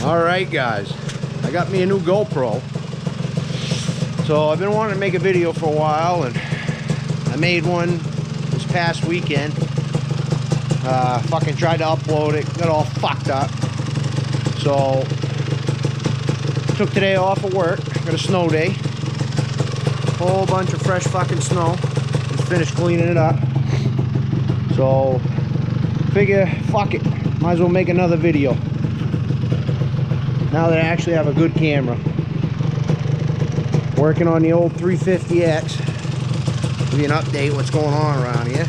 Alright guys, I got me a new GoPro. So I've been wanting to make a video for a while, and I made one this past weekend. Fucking tried to upload it, got all fucked up. So took today off of work, got a snow day. Whole bunch of fresh fucking snow. Just finished cleaning it up. So figure, fuck it, might as well make another video now that I actually have a good camera. Working on the old 350X. Give you an update what's going on around here.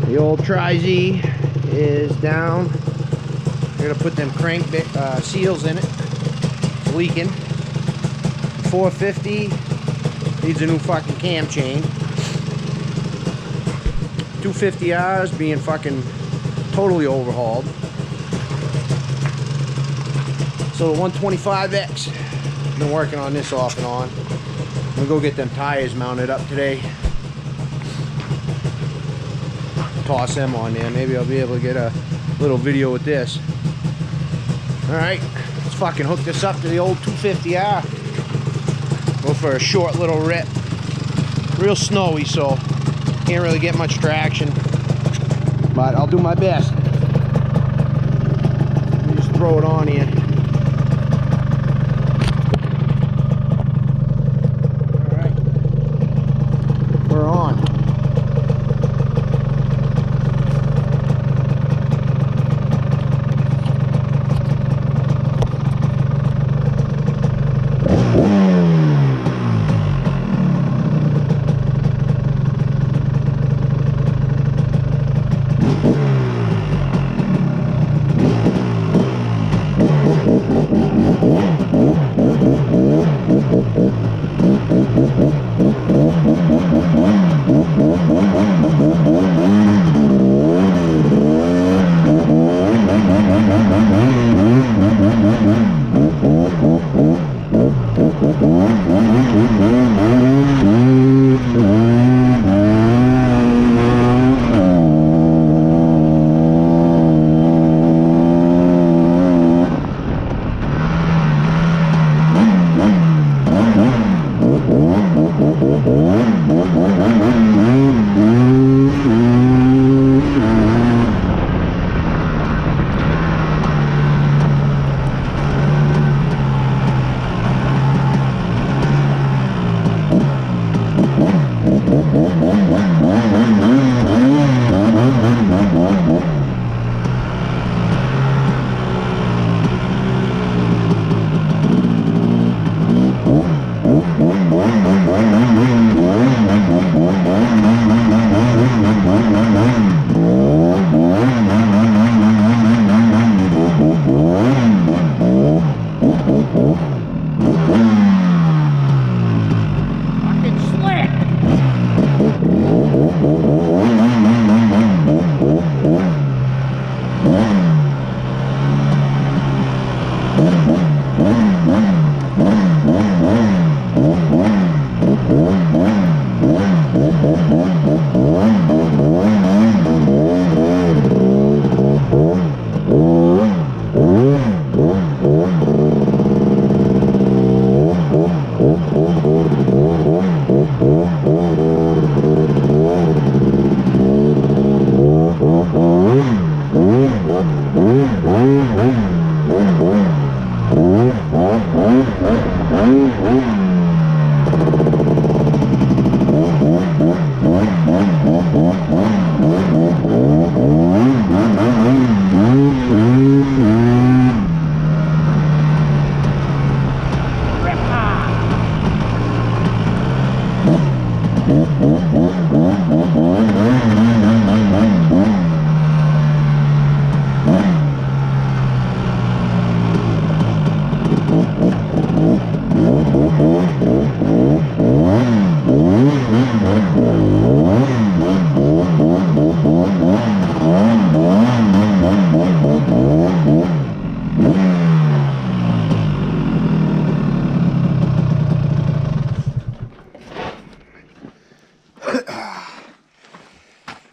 The old Tri-Z is down. We're gonna put them crank seals in it. It's leaking. 450 needs a new fucking cam chain. 250R's being fucking totally overhauled. So the 125X, been working on this off and on. I'm gonna go get them tires mounted up today. Toss them on there. Maybe I'll be able to get a little video with this. Alright, let's fucking hook this up to the old 250R. Go for a short little rip. Real snowy, so can't really get much traction, but I'll do my best. Let me just throw it on here. Alright, we're on.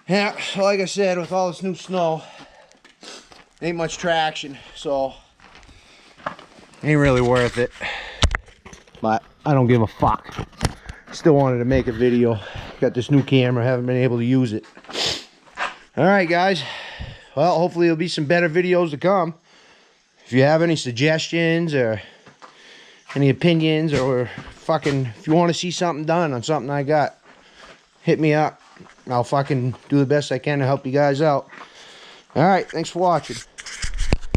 Yeah, so like I said, with all this new snow, ain't much traction, so Ain't really worth it. But I don't give a fuck. Still wanted to make a video. Got this new camera, haven't been able to use it. Alright guys. Well, hopefully there'll be some better videos to come. If you have any suggestions or any opinions, or fucking if you want to see something done on something I got, hit me up. I'll fucking do the best I can to help you guys out. Alright, thanks for watching.